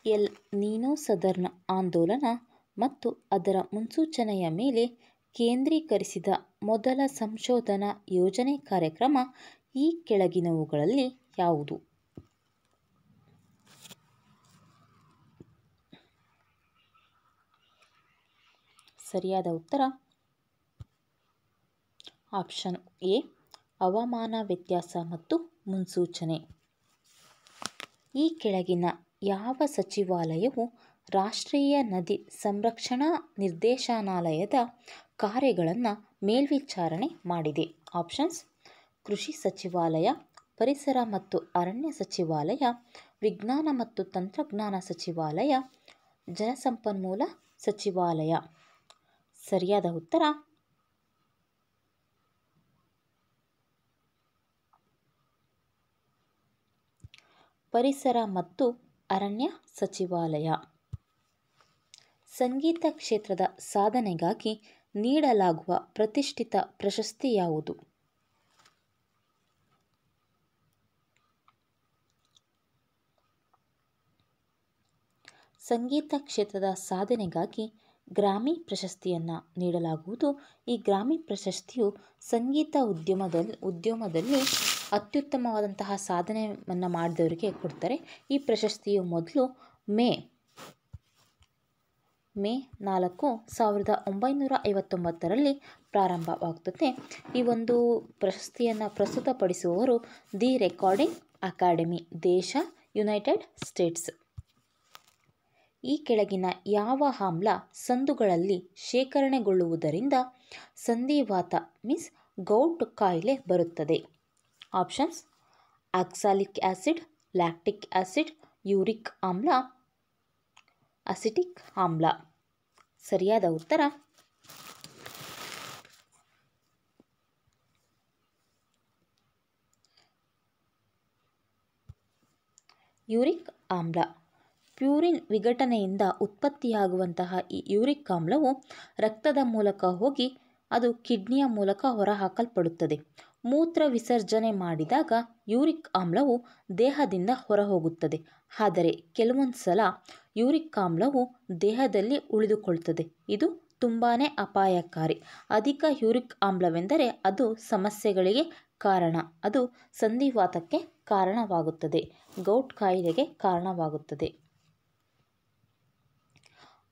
L ನೀನೋ southern ಆಂದೋಲನ ಮತ್ತು ಅದರ ಮುನ್ಸೂಚನೆಯ ಮೇಲೆ ಕೇಂದ್ರೀಕರಿಸಿದ ಮೊದಲ ಸಂಶೋಧನಾ ಯೋಜನೆ ಕಾರ್ಯಕ್ರಮ ಈ ಕೆಳಗಿನವುಗಳಲ್ಲಿ ಯಾವುದು? ಸರಿಯಾದ ಉತ್ತರ ಆಪ್ಷನ್ ಎ ಹವಾಮಾನ ವ್ಯತ್ಯಾಸ ಮತ್ತು ಮುನ್ಸೂಚನೆ. ಈ ಕೆಳಗಿನ ಯಾವ ಸಚಿವಾಲಯವು ರಾಷ್ಟ್ರೀಯ ನದಿ ಸಂರಕ್ಷಣಾ ನಿರ್ದೇಶನಾಲಯದ ಕಾರ್ಯಗಳನ್ನು ಮೇಲ್ವಿಚಾರಣೆ ಮಾಡಿದೆ? ಆಪ್ಷನ್ಸ್: ಕೃಷಿ ಸಚಿವಾಲಯ, ಪರಿಸರ ಮತ್ತು ಅರಣ್ಯ ಸಚಿವಾಲಯ, ವಿಜ್ಞಾನ ಮತ್ತು ತಂತ್ರಜ್ಞಾನ ಸಚಿವಾಲಯ, ಜಲಸಂಪನ್ಮೂಲ ಸಚಿವಾಲಯ. ಸರಿಯಾದ ಉತ್ತರ ಪರಿಸರ ಮತ್ತು ಅರಣ್ಯ ಸಚಿವಾಲಯ. ಸಂಗೀತ ಕ್ಷೇತ್ರದ ಸಾಧನೆಗಾಗಿ ನೀಡಲಾಗುವ ಪ್ರತಿಷ್ಠಿತ ಪ್ರಶಸ್ತಿ ಯಾವುದು? ಸಂಗೀತ ಕ್ಷೇತ್ರದ ಸಾಧನೆಗಾಗಿ ಗ್ರಾಮಿ ಪ್ರಶಸ್ತಿಯನ್ನು ನೀಡಲಾಗುವುದು. ಈ ಗ್ರಾಮಿ ಪ್ರಶಸ್ತಿಯು ಸಂಗೀತ ಉದ್ಯಮದಲ್ಲಿ ಅತ್ಯುತ್ತಮವಾದಂತಹ ಸಾಧನೆಯನ್ನು ಮಾಡಿದವರಿಗೆ ಕೊಡ್ತಾರೆ. ಈ ಪ್ರಶಸ್ತಿಯು ಮೊದಲು ಮೇ 4, 1959ರಲ್ಲಿ ಪ್ರಾರಂಭವಾಗುತ್ತದೆ. ಈ ಒಂದು ಪ್ರಶಸ್ತಿಯನ್ನು ಪ್ರಸ್ತುತಪಡಿಸುವವರು ದಿ ರೆಕಾರ್ಡಿಂಗ್ ಅಕಾಡೆಮಿ, ದೇಶ ಯುನೈಟೆಡ್ ಸ್ಟೇಟ್ಸ್. ಈ ಕೆಳಗಿನ ಯಾವ ಆಮ್ಲ ಸಂದುಗಳಲ್ಲಿ ಶೇಖರಣೆಗೊಳ್ಳುವುದರಿಂದ ಸಂಧಿವಾತ ಮೀನ್ಸ್ ಗೌಟ್ ಕಾಯಿಲೆ ಬರುತ್ತದೆ? Options: oxalic acid, lactic acid, uric ಆಮ್ಲ, ಅಸಿಟಿಕ್ ಆಮ್ಲ. ಸರಿಯಾದ ಉತ್ತರ ಯೂರಿಕ್ ಆಮ್ಲ. ಪ್ಯೂರಿನ್ ವಿಘಟನೆಯಿಂದ ಉತ್ಪತ್ತಿಯಾಗುವಂತಹ ಈ ಯೂರಿಕ್ ಆಮ್ಲವು ರಕ್ತದ ಮೂಲಕ ಹೋಗಿ ಅದು ಕಿಡ್ನಿಯ ಮೂಲಕ ಹೊರಹಾಕಲ್ಪಡುತ್ತದೆ. ಮೂತ್ರ ವಿಸರ್ಜನೆ ಮಾಡಿದಾಗ ಯೂರಿಕ್ ಆಮ್ಲವು ದೇಹದಿಂದ ಹೊರಹೋಗುತ್ತದೆ. ಆದರೆ ಕೆಲವೊಂದು ಸಲ ಯೂರಿಕ್ ಆಮ್ಲವು ದೇಹದಲ್ಲಿ ಉಳಿದುಕೊಳ್ಳುತ್ತದೆ. ಇದು ತುಂಬಾ ಅಪಾಯಕಾರಿ. ಅಧಿಕ ಯೂರಿಕ್ ಆಮ್ಲವೆಂದರೆ ಅದು ಸಮಸ್ಯೆಗಳಿಗೆ ಕಾರಣ. ಅದು ಸಂಧಿವಾತಕ್ಕೆ ಕಾರಣವಾಗುತ್ತದೆ, ಗೌಟ್ ಕಾಯಿಲೆಗೆ ಕಾರಣವಾಗುತ್ತದೆ.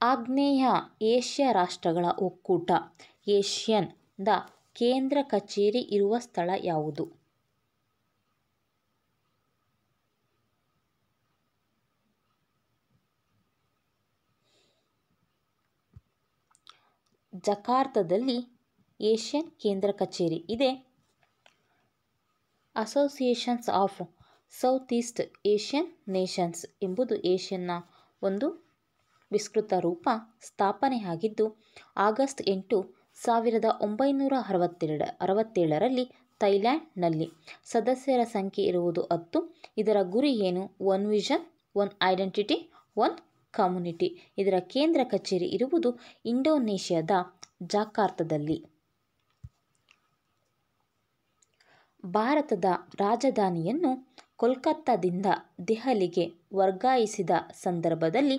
ಆಗ್ನೇಯ ಏಷ್ಯಾ ರಾಷ್ಟ್ರಗಳ ಒಕ್ಕೂಟ ಏಷಿಯನ್ ದ ಕೇಂದ್ರ ಕಚೇರಿ ಇರುವ ಸ್ಥಳ ಯಾವುದು? ಜಕಾರ್ತದಲ್ಲಿ ಏಷಿಯನ್ ಕೇಂದ್ರ ಕಚೇರಿ ಇದೆ. Associations of south East Asian Nations ಎಂಬುದು ಏಷ್ಯನ್ನ ಒಂದು ವಿಸ್ತೃತ ರೂಪ. ಸ್ಥಾಪನೆಯಾಗಿದ್ದು ಆಗಸ್ಟ್ 8, 1967ರಲ್ಲಿ ಥೈಲ್ಯಾಂಡ್ನಲ್ಲಿ. ಸದಸ್ಯರ ಸಂಖ್ಯೆ ಇರುವುದು 10. ಇದರ ಗುರಿ ಏನು? One vision, one identity, one community. ಇದರ ಕೇಂದ್ರ ಕಚೇರಿ ಇರುವುದು ಇಂಡೋನೇಷ್ಯಾದ ಜಕಾರ್ತದಲ್ಲಿ. ಭಾರತದ ರಾಜಧಾನಿಯನ್ನು ಕೋಲ್ಕತ್ತಾದಿಂದ ದೆಹಲಿಗೆ ವರ್ಗಾಯಿಸಿದ ಸಂದರ್ಭದಲ್ಲಿ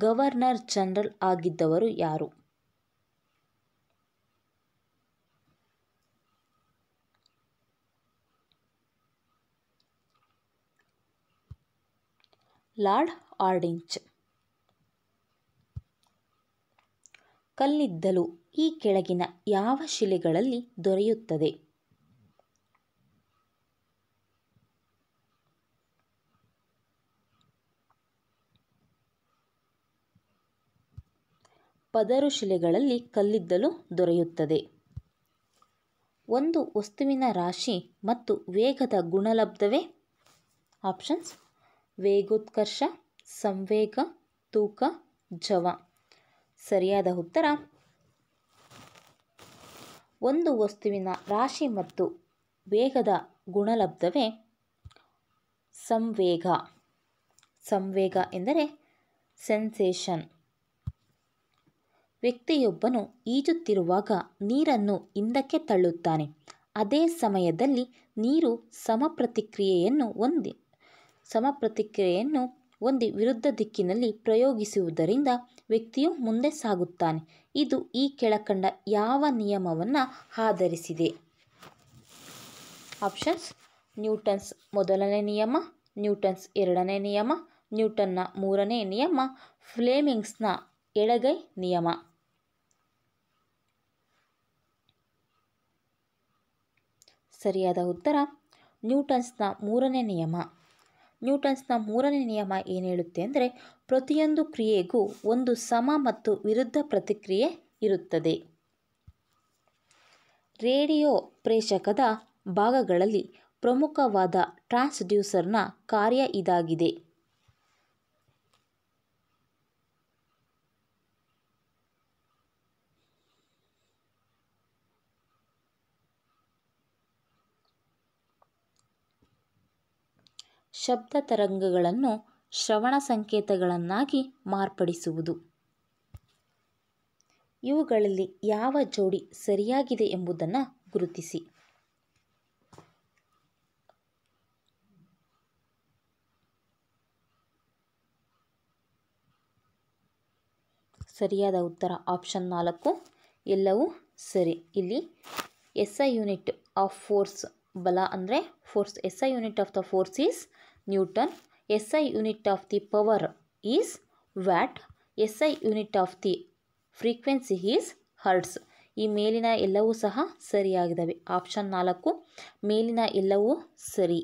ಗವರ್ನರ್ ಜನರಲ್ ಆಗಿದ್ದವರು ಯಾರು? Lord Hardinge. ಕಲ್ಲಿದ್ದಲು ಈ ಕೆಳಗಿನ ಯಾವ ಶಿಲೆಗಳಲ್ಲಿ ದೊರೆಯುತ್ತದೆ? ಪದರು ಶಿಲೆಗಳಲ್ಲಿ ಕಲ್ಲಿದ್ದಲು ದೊರೆಯುತ್ತದೆ. ಒಂದು ವಸ್ತುವಿನ ರಾಶಿ ಮತ್ತು ವೇಗದ ಗುಣಲಬ್ಧವೇ? ಆಪ್ಷನ್ಸ್: ವೇಗೋತ್ಕರ್ಷ, ಸಂವೇಗ, ತೂಕ, ಜವ. ಸರಿಯಾದ ಉತ್ತರ ಒಂದು ವಸ್ತುವಿನ ರಾಶಿ ಮತ್ತು ವೇಗದ ಗುಣಲಬ್ಧವೇ ಸಂವೇಗ. ಸಂವೇಗ ಎಂದರೆ ಸೆನ್ಸೇಷನ್. ವ್ಯಕ್ತಿಯೊಬ್ಬನು ಈಜುತ್ತಿರುವಾಗ ನೀರನ್ನು ಹಿಂದಕ್ಕೆ ತಳ್ಳುತ್ತಾನೆ. ಅದೇ ಸಮಯದಲ್ಲಿ ನೀರು ಸಮ ಪ್ರತಿಕ್ರಿಯೆಯನ್ನು ಒಂದು ವಿರುದ್ಧ ದಿಕ್ಕಿನಲ್ಲಿ ಪ್ರಯೋಗಿಸುವುದರಿಂದ ವ್ಯಕ್ತಿಯು ಮುಂದೆ ಸಾಗುತ್ತಾನೆ. ಇದು ಈ ಕೆಳಕಂಡ ಯಾವ ನಿಯಮವನ್ನು ಆಧರಿಸಿದೆ? ಆಪ್ಷನ್ಸ್: ನ್ಯೂಟನ್ಸ್ ಮೊದಲನೇ ನಿಯಮ, ನ್ಯೂಟನ್ಸ್ ಎರಡನೇ ನಿಯಮ, ನ್ಯೂಟನ್ನ ಮೂರನೇ ನಿಯಮ, ಫ್ಲೆಮಿಂಗ್ಸ್ನ ಎಡಗೈ ನಿಯಮ. ಸರಿಯಾದ ಉತ್ತರ ನ್ಯೂಟನ್ಸ್ನ ಮೂರನೇ ನಿಯಮ. ನ್ಯೂಟನ್ಸ್ನ ಮೂರನೇ ನಿಯಮ ಏನು ಹೇಳುತ್ತೆ ಅಂದರೆ, ಪ್ರತಿಯೊಂದು ಕ್ರಿಯೆಗೂ ಒಂದು ಸಮ ಮತ್ತು ವಿರುದ್ಧ ಪ್ರತಿಕ್ರಿಯೆ ಇರುತ್ತದೆ. ರೇಡಿಯೋ ಪ್ರೇಷಕದ ಭಾಗಗಳಲ್ಲಿ ಪ್ರಮುಖವಾದ ಟ್ರಾನ್ಸ್ಡ್ಯೂಸರ್ನ ಕಾರ್ಯ ಇದಾಗಿದೆ. ಶಬ್ದ ತರಂಗಗಳನ್ನು ಶ್ರವಣ ಸಂಕೇತಗಳನ್ನಾಗಿ ಮಾರ್ಪಡಿಸುವುದು. ಇವುಗಳಲ್ಲಿ ಯಾವ ಜೋಡಿ ಸರಿಯಾಗಿದೆ ಎಂಬುದನ್ನು ಗುರುತಿಸಿ. ಸರಿಯಾದ ಉತ್ತರ ಆಪ್ಷನ್ 4, ಎಲ್ಲವೂ ಸರಿ. ಇಲ್ಲಿ SI ಯೂನಿಟ್ ಆಫ್ ಫೋರ್ಸ್, ಬಲ ಅಂದರೆ force. SI unit of the force is newton. SI unit of the power is watt. SI unit of the frequency is hertz. ಈ ಮೇಲಿನ ಎಲ್ಲವೂ ಸಹ ಸರಿಯಾಗಿದ್ದಾವೆ. ಆಪ್ಷನ್ 4 ಮೇಲಿನ ಎಲ್ಲವೂ ಸರಿ.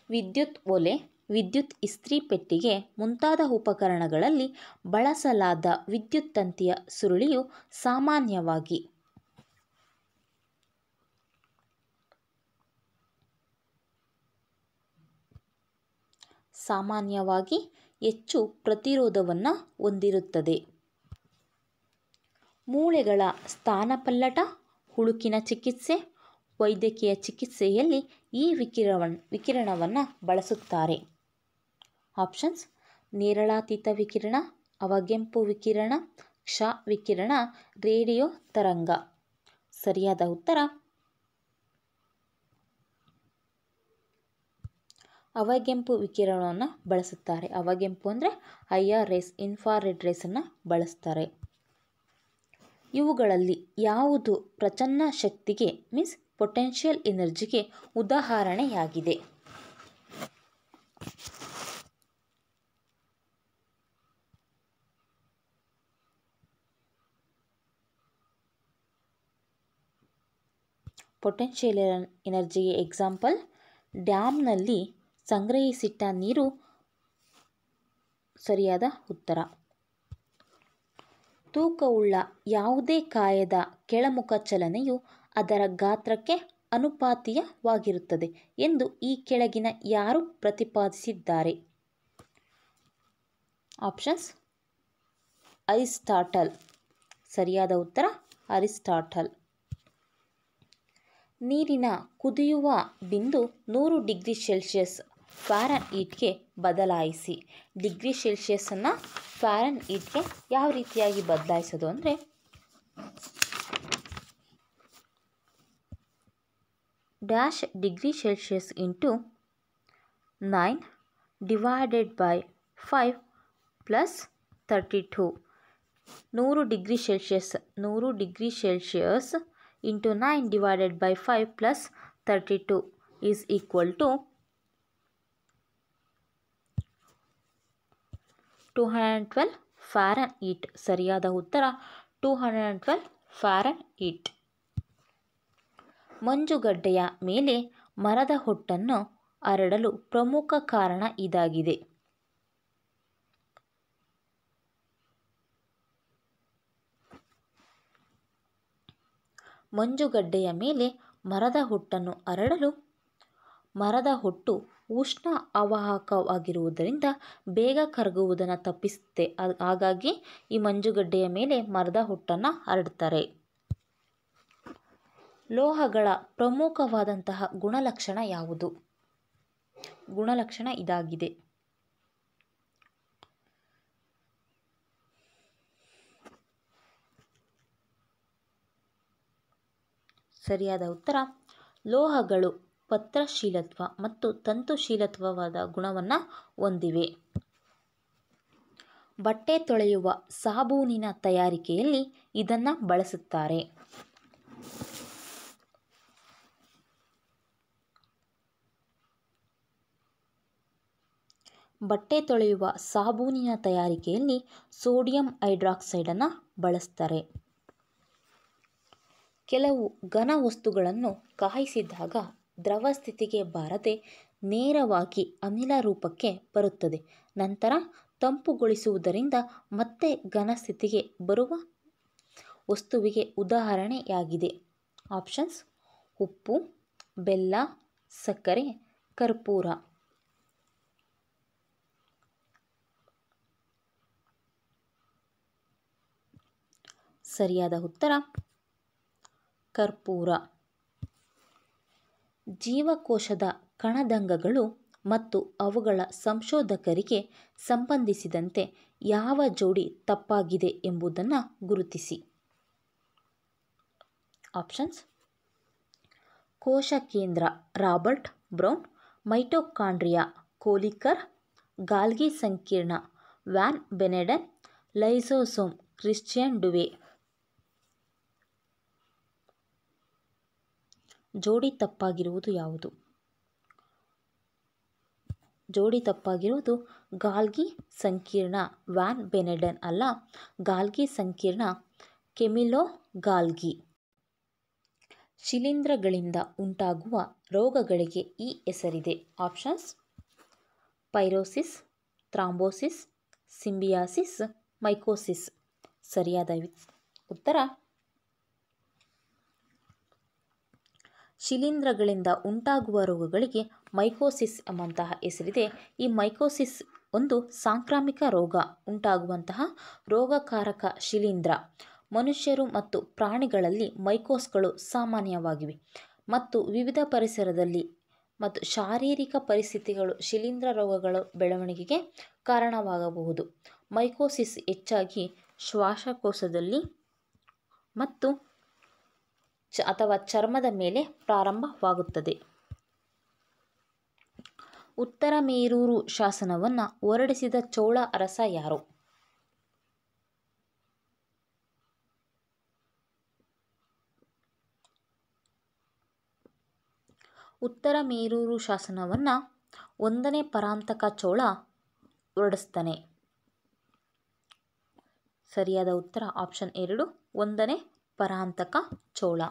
ವಿದ್ಯುತ್ ಒಲೆ, ವಿದ್ಯುತ್ ಇಸ್ತ್ರಿ ಪೆಟ್ಟಿಗೆ ಮುಂತಾದ ಉಪಕರಣಗಳಲ್ಲಿ ಬಳಸಲಾದ ವಿದ್ಯುತ್ ತಂತಿಯ ಸುರುಳಿಯು ಸಾಮಾನ್ಯವಾಗಿ ಹೆಚ್ಚು ಪ್ರತಿರೋಧವನ್ನು ಹೊಂದಿರುತ್ತದೆ. ಮೂಳೆಗಳ ಸ್ಥಾನಪಲ್ಲಟ, ಹುಳುಕಿನ ಚಿಕಿತ್ಸೆ, ವೈದ್ಯಕೀಯ ಚಿಕಿತ್ಸೆಯಲ್ಲಿ ಈ ವಿಕಿರಣವನ್ನು ಬಳಸುತ್ತಾರೆ. ಆಪ್ಷನ್ಸ್: ನೇರಳಾತೀತ ವಿಕಿರಣ, ಅವಗೆಂಪು ವಿಕಿರಣ, ಕ್ಷ ವಿಕಿರಣ, ರೇಡಿಯೋ ತರಂಗ. ಸರಿಯಾದ ಉತ್ತರ ಅವಗೆಂಪು ವಿಕಿರಣವನ್ನು ಬಳಸುತ್ತಾರೆ. ಅವಗೆಂಪು ಅಂದರೆ IR ರೇಸ್, ಇನ್ಫ್ರಾರೆಡ್ ರೇಸನ್ನು ಬಳಸ್ತಾರೆ. ಇವುಗಳಲ್ಲಿ ಯಾವುದು ಪ್ರಚನ್ನ ಶಕ್ತಿಗೆ ಮೀನ್ಸ್ ಪೊಟೆನ್ಷಿಯಲ್ ಎನರ್ಜಿಗೆ ಉದಾಹರಣೆಯಾಗಿದೆ? ಪೊಟೆನ್ಷಿಯಲ್ ಎನರ್ಜಿಗೆ ಎಕ್ಸಾಂಪಲ್ ಡ್ಯಾಮ್ನಲ್ಲಿ ಸಂಗ್ರಹಿಸಿಟ್ಟ ನೀರು. ಸರಿಯಾದ ಉತ್ತರ. ತೂಕವುಳ್ಳ ಯಾವುದೇ ಕಾಯದ ಕೆಳಮುಖ ಚಲನೆಯು ಅದರ ಗಾತ್ರಕ್ಕೆ ಅನುಪಾತೀಯವಾಗಿರುತ್ತದೆ ಎಂದು ಈ ಕೆಳಗಿನ ಯಾರು ಪ್ರತಿಪಾದಿಸಿದ್ದಾರೆ? Options: Aristotle. ಸರಿಯಾದ ಉತ್ತರ ಅರಿಸ್ಟಾಟಲ್. ನೀರಿನ ಕುದಿಯುವ ಬಿಂದು 100 ಡಿಗ್ರಿ ಸೆಲ್ಸಿಯಸ್ ಫ್ಯಾರನ್ಹೀಟ್ಗೆ ಬದಲಾಯಿಸಿ. ಡಿಗ್ರಿ ಸೆಲ್ಸಿಯಸ್ಸನ್ನು ಫ್ಯಾರನ್ಹೀಟ್ಗೆ ಯಾವ ರೀತಿಯಾಗಿ ಬದಲಾಯಿಸೋದು ಅಂದರೆ, dash degree Celsius into 9 divided by 5 plus 32. 100 degree Celsius into 9 divided by 5 plus 32 is equal to 212 Fahrenheit. ಸರಿಯಾದ ಉತ್ತರ 212 ಫ್ಯಾರನ್ಹೀಟ್. ಮಂಜುಗಡ್ಡೆಯ ಮೇಲೆ ಮರದ ಹೊಟ್ಟನ್ನು ಹರಡಲು ಪ್ರಮುಖ ಕಾರಣ ಇದಾಗಿದೆ. ಮಂಜುಗಡ್ಡೆಯ ಮೇಲೆ ಮರದ ಹೊಟ್ಟನ್ನು ಹರಡಲು ಮರದ ಹೊಟ್ಟು ಉಷ್ಣ ಅವಾಹಕವಾಗಿರುವುದರಿಂದ ಬೇಗ ಕರಗುವುದನ್ನು ತಪ್ಪಿಸುತ್ತೆ. ಹಾಗಾಗಿ ಈ ಮಂಜುಗಡ್ಡೆಯ ಮೇಲೆ ಮರದ ಹೊಟ್ಟನ್ನು ಹರಡ್ತಾರೆ. ಲೋಹಗಳ ಪ್ರಮುಖವಾದಂತಹ ಗುಣಲಕ್ಷಣ ಯಾವುದು? ಗುಣಲಕ್ಷಣ ಇದಾಗಿದೆ. ಸರಿಯಾದ ಉತ್ತರ ಲೋಹಗಳು ಪತ್ರಶೀಲತ್ವ ಮತ್ತು ತಂತುಶೀಲತ್ವವಾದ ಗುಣವನ್ನು ಹೊಂದಿವೆ. ಬಟ್ಟೆ ತೊಳೆಯುವ ಸಾಬೂನಿನ ತಯಾರಿಕೆಯಲ್ಲಿ ಇದನ್ನು ಬಳಸುತ್ತಾರೆ. ಬಟ್ಟೆ ತೊಳೆಯುವ ಸಾಬೂನಿನ ತಯಾರಿಕೆಯಲ್ಲಿ ಸೋಡಿಯಂ ಹೈಡ್ರಾಕ್ಸೈಡನ್ನು ಬಳಸ್ತಾರೆ. ಕೆಲವು ಘನ ವಸ್ತುಗಳನ್ನು ಕಾಯಿಸಿದಾಗ ದ್ರವ ಸ್ಥಿತಿಗೆ ಬಾರದೆ ನೇರವಾಗಿ ಅನಿಲ ರೂಪಕ್ಕೆ ಬರುತ್ತದೆ. ನಂತರ ತಂಪುಗೊಳಿಸುವುದರಿಂದ ಮತ್ತೆ ಘನ ಸ್ಥಿತಿಗೆ ಬರುವ ವಸ್ತುವಿಗೆ ಉದಾಹರಣೆಯಾಗಿದೆ. ಆಪ್ಷನ್ಸ್: ಉಪ್ಪು, ಬೆಲ್ಲ, ಸಕ್ಕರೆ, ಕರ್ಪೂರ. ಸರಿಯಾದ ಉತ್ತರ ಕರ್ಪೂರ. ಜೀವಕೋಶದ ಕಣದಂಗಗಳು ಮತ್ತು ಅವುಗಳ ಸಂಶೋಧಕರಿಗೆ ಸಂಬಂಧಿಸಿದಂತೆ ಯಾವ ಜೋಡಿ ತಪ್ಪಾಗಿದೆ ಎಂಬುದನ್ನು ಗುರುತಿಸಿ. ಆಪ್ಷನ್ಸ್: ಕೋಶ ಕೇಂದ್ರ ರಾಬರ್ಟ್ ಬ್ರೌನ್, ಮೈಟೊಕಾಂಡ್ರಿಯಾ ಕೋಲಿಕರ್, ಗಾಲ್ಗಿ ಸಂಕೀರ್ಣ ವ್ಯಾನ್ ಬೆನೆಡನ್, ಲೈಸೋಸೋಮ್ ಕ್ರಿಶ್ಚಿಯನ್ ಡುವೆ. ಜೋಡಿ ತಪ್ಪಾಗಿರುವುದು ಯಾವುದು? ಜೋಡಿ ತಪ್ಪಾಗಿರುವುದು ಗಾಲ್ಗಿ ಸಂಕೀರ್ಣ ವ್ಯಾನ್ ಬೆನೆಡನ್ ಅಲ್ಲ, ಗಾಲ್ಗಿ ಸಂಕೀರ್ಣ ಕೆಮಿಲೋ ಗಾಲ್ಗಿ. ಶಿಲೀಂಧ್ರಗಳಿಂದ ಉಂಟಾಗುವ ರೋಗಗಳಿಗೆ ಈ ಹೆಸರಿದೆ. Options: pyrosis, thrombosis, symbiosis, mycosis. ಸರಿಯಾದ ಉತ್ತರ ಶಿಲೀಂಧ್ರಗಳಿಂದ ಉಂಟಾಗುವ ರೋಗಗಳಿಗೆ ಮೈಕೋಸಿಸ್ ಎಂಬಂತಹ ಹೆಸರಿದೆ. ಈ ಮೈಕೋಸಿಸ್ ಒಂದು ಸಾಂಕ್ರಾಮಿಕ ರೋಗ ಉಂಟಾಗುವಂತಹ ರೋಗಕಾರಕ ಶಿಲೀಂಧ್ರ. ಮನುಷ್ಯರು ಮತ್ತು ಪ್ರಾಣಿಗಳಲ್ಲಿ ಮೈಕೋಸ್ಗಳು ಸಾಮಾನ್ಯವಾಗಿವೆ ಮತ್ತು ವಿವಿಧ ಪರಿಸರದಲ್ಲಿ ಮತ್ತು ಶಾರೀರಿಕ ಪರಿಸ್ಥಿತಿಗಳು ಶಿಲೀಂಧ್ರ ರೋಗಗಳ ಬೆಳವಣಿಗೆಗೆ ಕಾರಣವಾಗಬಹುದು. ಮೈಕೋಸಿಸ್ ಹೆಚ್ಚಾಗಿ ಶ್ವಾಸಕೋಶದಲ್ಲಿ ಮತ್ತು ಅಥವಾ ಚರ್ಮದ ಮೇಲೆ ಪ್ರಾರಂಭವಾಗುತ್ತದೆ. ಉತ್ತರ ಮೇರೂರು ಶಾಸನವನ್ನು ಹೊರಡಿಸಿದ ಚೋಳ ಅರಸ ಯಾರು? ಉತ್ತರ ಮೇರೂರು ಶಾಸನವನ್ನು 1ನೇ ಪರಾಂತಕ ಚೋಳ ಹೊರಡಿಸ್ತಾನೆ. ಸರಿಯಾದ ಉತ್ತರ ಆಪ್ಷನ್ 2, 1ನೇ ಪರಾಂತಕ ಚೋಳ.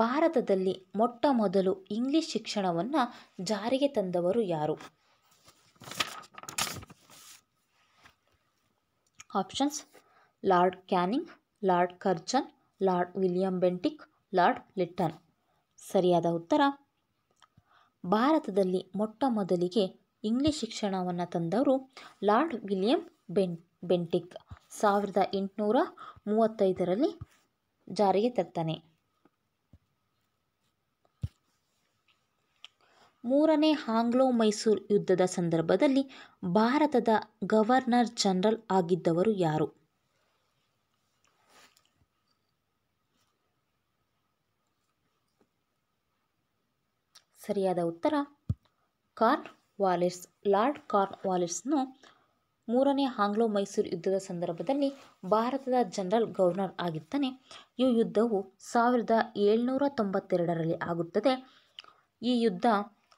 ಭಾರತದಲ್ಲಿ ಮೊಟ್ಟ ಮೊದಲು ಇಂಗ್ಲಿಷ್ ಶಿಕ್ಷಣವನ್ನು ಜಾರಿಗೆ ತಂದವರು ಯಾರು? Options: lord canning, lord Curzon, lord William Bentinck, lord Lytton. ಸರಿಯಾದ ಉತ್ತರ ಭಾರತದಲ್ಲಿ ಮೊಟ್ಟ ಮೊದಲಿಗೆ ಇಂಗ್ಲಿಷ್ ಶಿಕ್ಷಣವನ್ನು ತಂದವರು ಲಾರ್ಡ್ ವಿಲಿಯಂ ಬೆಂಟಿಕ್ 1835ರಲ್ಲಿ ಜಾರಿಗೆ ತರ್ತಾನೆ. 3ನೇ ಆಂಗ್ಲೋ ಮೈಸೂರು ಯುದ್ಧದ ಸಂದರ್ಭದಲ್ಲಿ ಭಾರತದ ಗವರ್ನರ್ ಜನರಲ್ ಆಗಿದ್ದವರು ಯಾರು? ಸರಿಯಾದ ಉತ್ತರ ಕಾರ್ನ್ ವಾಲಿಸ್. ಲಾರ್ಡ್ ಕಾರ್ನ್ ವಾಲಿಸ್ನು 3ನೇ ಆಂಗ್ಲೋ ಮೈಸೂರು ಯುದ್ಧದ ಸಂದರ್ಭದಲ್ಲಿ ಭಾರತದ ಜನರಲ್ ಗವರ್ನರ್ ಆಗಿರ್ತಾನೆ. ಈ ಯುದ್ಧವು 1792ರಲ್ಲಿ ಆಗುತ್ತದೆ. ಈ ಯುದ್ಧ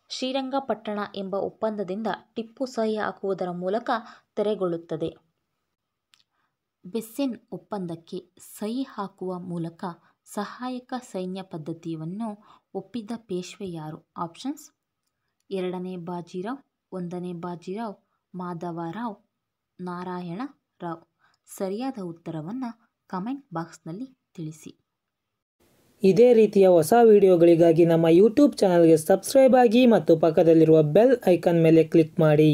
ಶ್ರೀರಂಗಪಟ್ಟಣ ಎಂಬ ಒಪ್ಪಂದದಿಂದ ಟಿಪ್ಪು ಸಹಿ ಹಾಕುವುದರ ಮೂಲಕ ತೆರೆಗೊಳ್ಳುತ್ತದೆ. ಬೆಸ್ಸೆನ್ ಒಪ್ಪಂದಕ್ಕೆ ಸಹಿ ಹಾಕುವ ಮೂಲಕ ಸಹಾಯಕ ಸೈನ್ಯ ಪದ್ಧತಿಯನ್ನು ಒಪ್ಪಿದ ಪೇಶ್ವೆ ಯಾರು? ಆಪ್ಷನ್ಸ್: 2ನೇ ಬಾಜಿರಾವ್, 1ನೇ ಬಾಜಿರಾವ್, ಮಾಧವರಾವ್, ನಾರಾಯಣ ರಾವ್. ಸರಿಯಾದ ಉತ್ತರವನ್ನು ಕಮೆಂಟ್ ಬಾಕ್ಸ್ನಲ್ಲಿ ತಿಳಿಸಿ. ಇದೇ ರೀತಿಯ ಹೊಸ ವಿಡಿಯೋಗಳಿಗಾಗಿ ನಮ್ಮ ಯೂಟ್ಯೂಬ್ ಚಾನಲ್ಗೆ ಸಬ್ಸ್ಕ್ರೈಬ್ ಆಗಿ ಮತ್ತು ಪಕ್ಕದಲ್ಲಿರುವ ಬೆಲ್ ಐಕಾನ್ ಮೇಲೆ ಕ್ಲಿಕ್ ಮಾಡಿ.